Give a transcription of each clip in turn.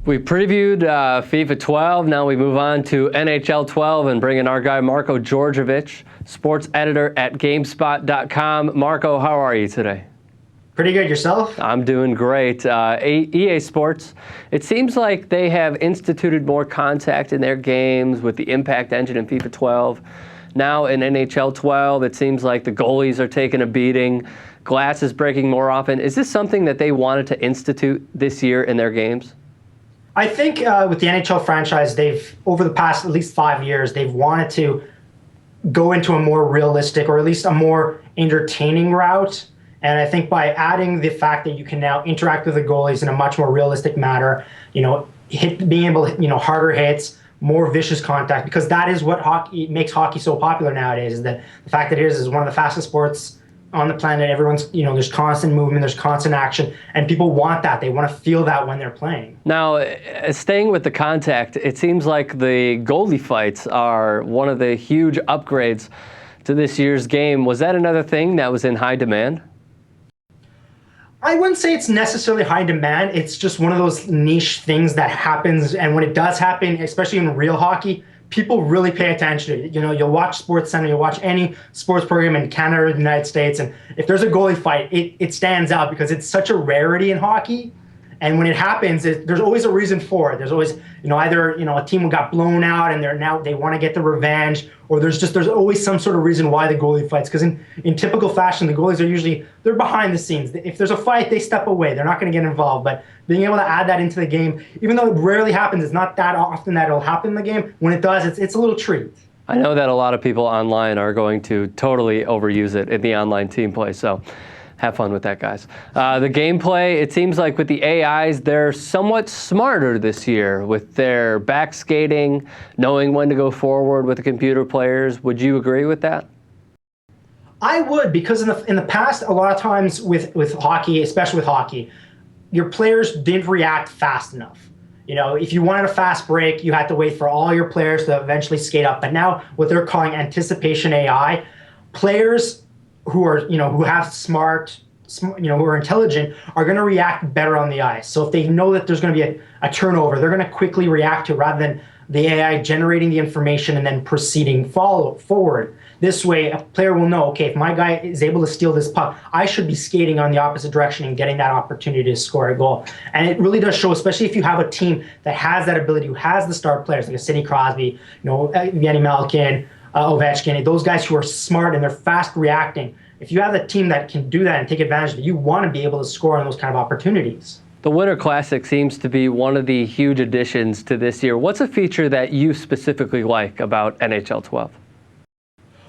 We previewed FIFA 12. Now we move on to NHL 12 and bring in our guy Marko Djordjevic, sports editor at GameSpot.com. Marko, how are you today? Pretty good. Yourself? I'm doing great. EA Sports, it seems like they have instituted more contact in their games with the impact engine in FIFA 12. Now in NHL 12, it seems like the goalies are taking a beating. Glass is breaking more often. Is this something that they wanted to institute this year in their games? I think with the NHL franchise, over the past at least 5 years, they've wanted to go into a more realistic or at least a more entertaining route. And I think by adding the fact that you can now interact with the goalies in a much more realistic manner, being able to, harder hits, more vicious contact, because that is what makes hockey so popular nowadays, is that the fact that it is one of the fastest sports on the planet. Everyone's, there's constant movement, there's constant action, and people want that. They want to feel that when they're playing. Now, staying with the contact, it seems like the goalie fights are one of the huge upgrades to this year's game. Was that another thing that was in high demand? I wouldn't say it's necessarily high demand. It's just one of those niche things that happens, and when it does happen, especially in real hockey, people really pay attention to it. You'll watch SportsCenter, you'll watch any sports program in Canada or the United States, and if there's a goalie fight, it stands out because it's such a rarity in hockey. And when it happens, there's always a reason for it. There's always, either a team got blown out and they want to get the revenge, or there's always some sort of reason why the goalie fights. Because in typical fashion, the goalies are they're behind the scenes. If there's a fight, they step away. They're not going to get involved. But being able to add that into the game, even though it rarely happens, it's not that often that it'll happen in the game. When it does, it's a little treat. I know that a lot of people online are going to totally overuse it in the online team play. So have fun with that, guys. The gameplay, it seems like with the AIs, they're somewhat smarter this year with their back skating, knowing when to go forward with the computer players. Would you agree with that? I would, because in the past, a lot of times with hockey, especially with hockey, your players didn't react fast enough. If you wanted a fast break, you had to wait for all your players to eventually skate up. But now, what they're calling anticipation AI, players who have who are intelligent are going to react better on the ice. So if they know that there's going to be a turnover, they're going to quickly react to it rather than the AI generating the information and then proceeding forward. This way, a player will know, okay, if my guy is able to steal this puck, I should be skating on the opposite direction and getting that opportunity to score a goal. And it really does show, especially if you have a team that has that ability, who has the star players like a Sidney Crosby, Evgeny Malkin, Ovechkin, those guys who are smart and they're fast reacting. If you have a team that can do that and take advantage of it, you want to be able to score on those kind of opportunities. The Winter Classic seems to be one of the huge additions to this year. What's a feature that you specifically like about NHL 12?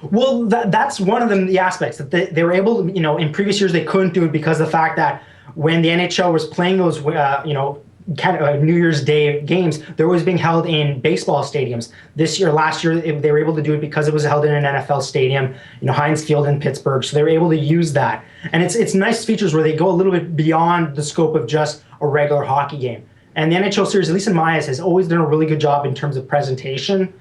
Well, that's one of the aspects that they were able to, in previous years they couldn't do it because of the fact that when the NHL was playing those, New Year's Day games, they're always being held in baseball stadiums. Last year, they were able to do it because it was held in an NFL stadium, Heinz Field in Pittsburgh. So they were able to use that. And it's nice features where they go a little bit beyond the scope of just a regular hockey game. And the NHL series, at least in my eyes, has always done a really good job in terms of presentation,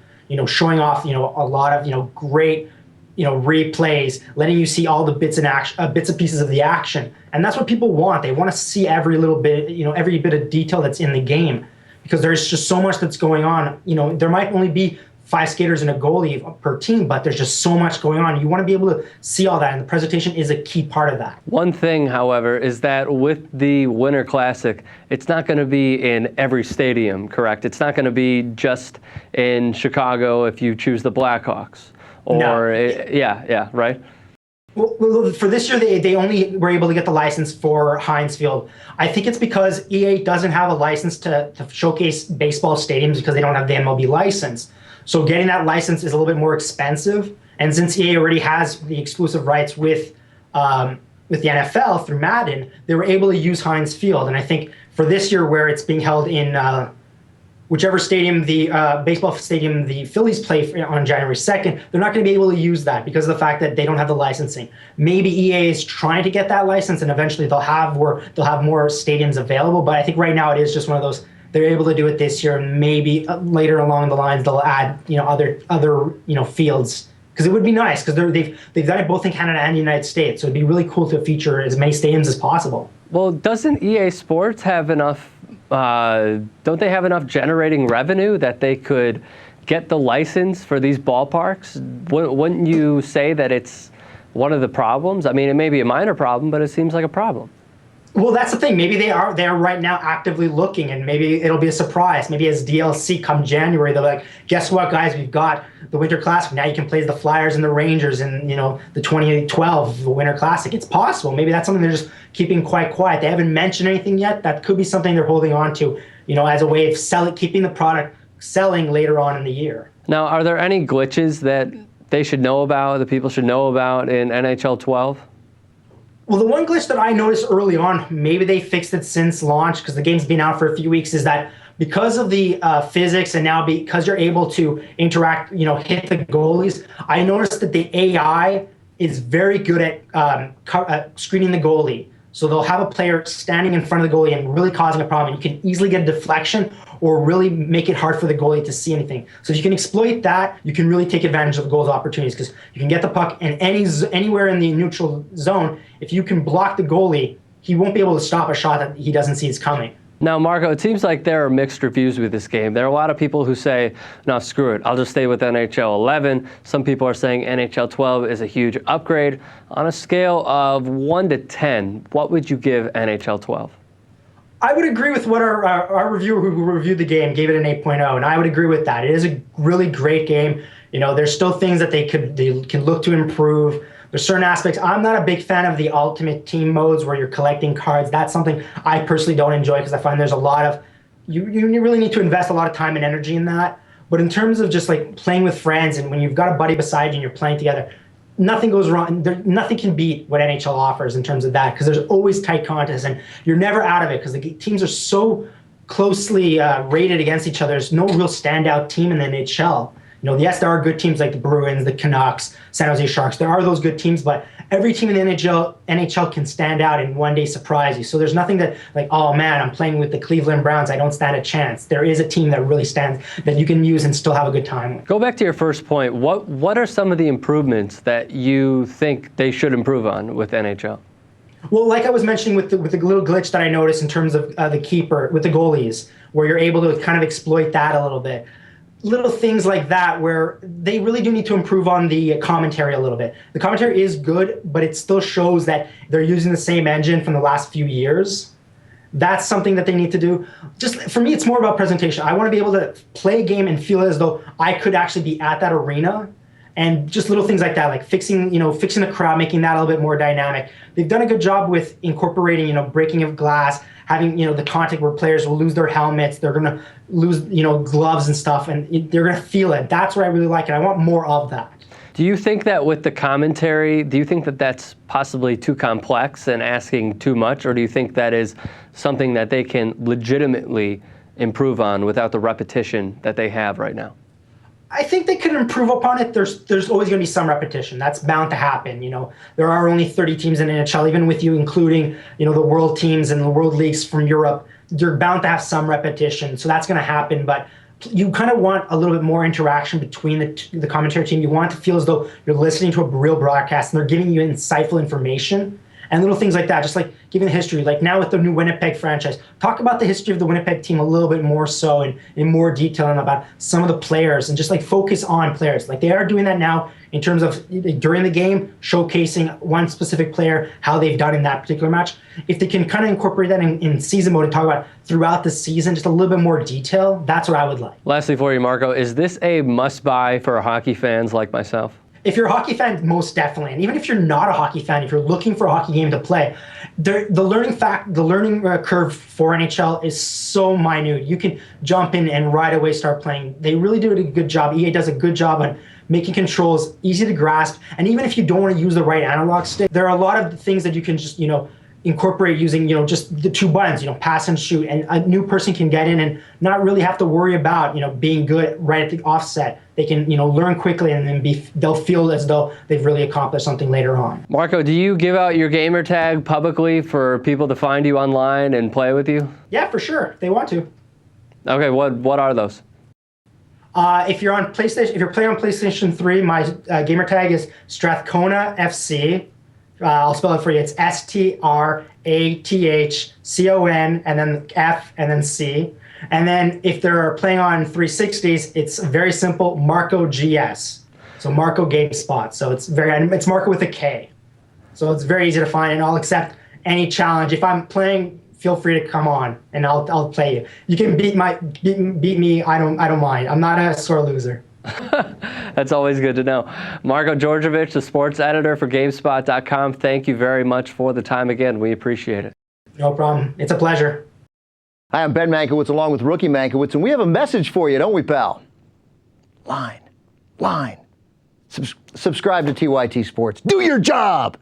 showing off, a lot of, great, replays, letting you see all the bits and pieces of the action. And that's what people want. They want to see every little bit, every bit of detail that's in the game, because there's just so much that's going on. There might only be 5 skaters and a goalie per team, but there's just so much going on. You want to be able to see all that, and the presentation is a key part of that. One thing, however, is that with the Winter Classic, it's not going to be in every stadium, correct? It's not going to be just in Chicago if you choose the Blackhawks. Or, no. Yeah, right? Well, for this year, they only were able to get the license for Heinz Field. I think it's because EA doesn't have a license to showcase baseball stadiums because they don't have the MLB license. So getting that license is a little bit more expensive. And since EA already has the exclusive rights with the NFL through Madden, they were able to use Heinz Field. And I think for this year, where it's being held in whichever stadium, the baseball stadium the Phillies play on January 2nd, they're not going to be able to use that because of the fact that they don't have the licensing. Maybe EA is trying to get that license, and eventually they'll have more stadiums available. But I think right now it is just one of those. They're able to do it this year, and maybe later along the lines they'll add other fields, because it would be nice, because they've done it both in Canada and the United States. So it'd be really cool to feature as many stadiums as possible. Well, doesn't EA Sports have enough don't they have enough generating revenue that they could get the license for these ballparks? Wouldn't you say that it's one of the problems? I mean, it may be a minor problem, but it seems like a problem. Well, that's the thing. Maybe they are right now actively looking, and maybe it'll be a surprise. Maybe as DLC come January, they're like, guess what, guys? We've got the Winter Classic. Now you can play the Flyers and the Rangers in, the 2012 Winter Classic. It's possible. Maybe that's something they're just keeping quite quiet. They haven't mentioned anything yet. That could be something they're holding on to, as a way of keeping the product selling later on in the year. Now, are there any glitches that they should know about, that people should know about in NHL 12? Well, the one glitch that I noticed early on, maybe they fixed it since launch because the game's been out for a few weeks, is that because of the physics and now because you're able to interact, hit the goalies, I noticed that the AI is very good at screening the goalie. So they'll have a player standing in front of the goalie and really causing a problem. And you can easily get a deflection or really make it hard for the goalie to see anything. So if you can exploit that, you can really take advantage of the goal's opportunities because you can get the puck in anywhere in the neutral zone. If you can block the goalie, he won't be able to stop a shot that he doesn't see is coming. Now, Marko, it seems like there are mixed reviews with this game. There are a lot of people who say, no, screw it, I'll just stay with NHL 11. Some people are saying NHL 12 is a huge upgrade. On a scale of 1 to 10, what would you give NHL 12? I would agree with what our reviewer who reviewed the game gave it an 8.0, and I would agree with that. It is a really great game. There's still things that they can look to improve. There's certain aspects. I'm not a big fan of the ultimate team modes where you're collecting cards. That's something I personally don't enjoy because I find there's a lot of, you really need to invest a lot of time and energy in that. But in terms of just like playing with friends and when you've got a buddy beside you and you're playing together, nothing goes wrong. Nothing can beat what NHL offers in terms of that because there's always tight contests and you're never out of it because the teams are so closely rated against each other. There's no real standout team in the NHL. Yes, there are good teams like the Bruins, the Canucks, San Jose Sharks. There are those good teams, but every team in the NHL can stand out and one day surprise you. So there's nothing that like, oh man, I'm playing with the Cleveland Browns, I don't stand a chance. There is a team that really stands that you can use and still have a good time with. Go back to your first point. What are some of the improvements that you think they should improve on with NHL? Well, like I was mentioning with the little glitch that I noticed in terms of the keeper, with the goalies, where you're able to kind of exploit that a little bit. Little things like that where they really do need to improve on the commentary a little bit. The commentary is good, but it still shows that they're using the same engine from the last few years. That's something that they need to do. Just for me, it's more about presentation. I want to be able to play a game and feel as though I could actually be at that arena. And just little things like that, like fixing the crowd, making that a little bit more dynamic. They've done a good job with incorporating, breaking of glass, having, the contact where players will lose their helmets, they're going to lose, gloves and stuff, and they're going to feel it. That's what I really like, and I want more of that. Do you think that with the commentary, do you think that that's possibly too complex and asking too much, or do you think that is something that they can legitimately improve on without the repetition that they have right now? I think they could improve upon it. There's always going to be some repetition. That's bound to happen. There are only 30 teams in NHL, even with you including, the world teams and the world leagues from Europe. You're bound to have some repetition. So that's going to happen. But you kind of want a little bit more interaction between the commentary team. You want to feel as though you're listening to a real broadcast and they're giving you insightful information. And little things like that, just like giving the history. Like now with the new Winnipeg franchise, talk about the history of the Winnipeg team a little bit more so and in more detail and about some of the players and just like focus on players. Like they are doing that now in terms of during the game, showcasing one specific player, how they've done in that particular match. If they can kind of incorporate that in season mode and talk about throughout the season, just a little bit more detail, that's what I would like. Lastly for you, Marko, is this a must-buy for hockey fans like myself? If you're a hockey fan, most definitely. And even if you're not a hockey fan, if you're looking for a hockey game to play, the learning curve for NHL is so minute. You can jump in and right away start playing. They really do a good job. EA does a good job on making controls easy to grasp. And even if you don't want to use the right analog stick, there are a lot of things that you can just, incorporate using, just the two buttons, pass and shoot. And a new person can get in and not really have to worry about, being good right at the offset. They can, learn quickly and then they'll feel as though they've really accomplished something later on. Marko, do you give out your gamer tag publicly for people to find you online and play with you? Yeah, for sure. If they want to. Okay, what are those? If you're playing on PlayStation 3, my gamer tag is Strathcona FC I'll spell it for you. It's STRATHCON, and then F, and then C. And then if they're playing on 360s, it's very simple, Marko GS. So Marko GameSpot. So it's Marko with a K. So it's very easy to find, and I'll accept any challenge. If I'm playing, feel free to come on, and I'll play you. You can beat me. I don't mind. I'm not a sore loser. That's always good to know. Marko Djordjevic, the sports editor for GameSpot.com. Thank you very much for the time again. We appreciate it. No problem. It's a pleasure. Hi, I'm Ben Mankiewicz along with Rookie Mankiewicz, and we have a message for you, don't we, pal? Line. Subscribe to TYT Sports. Do your job!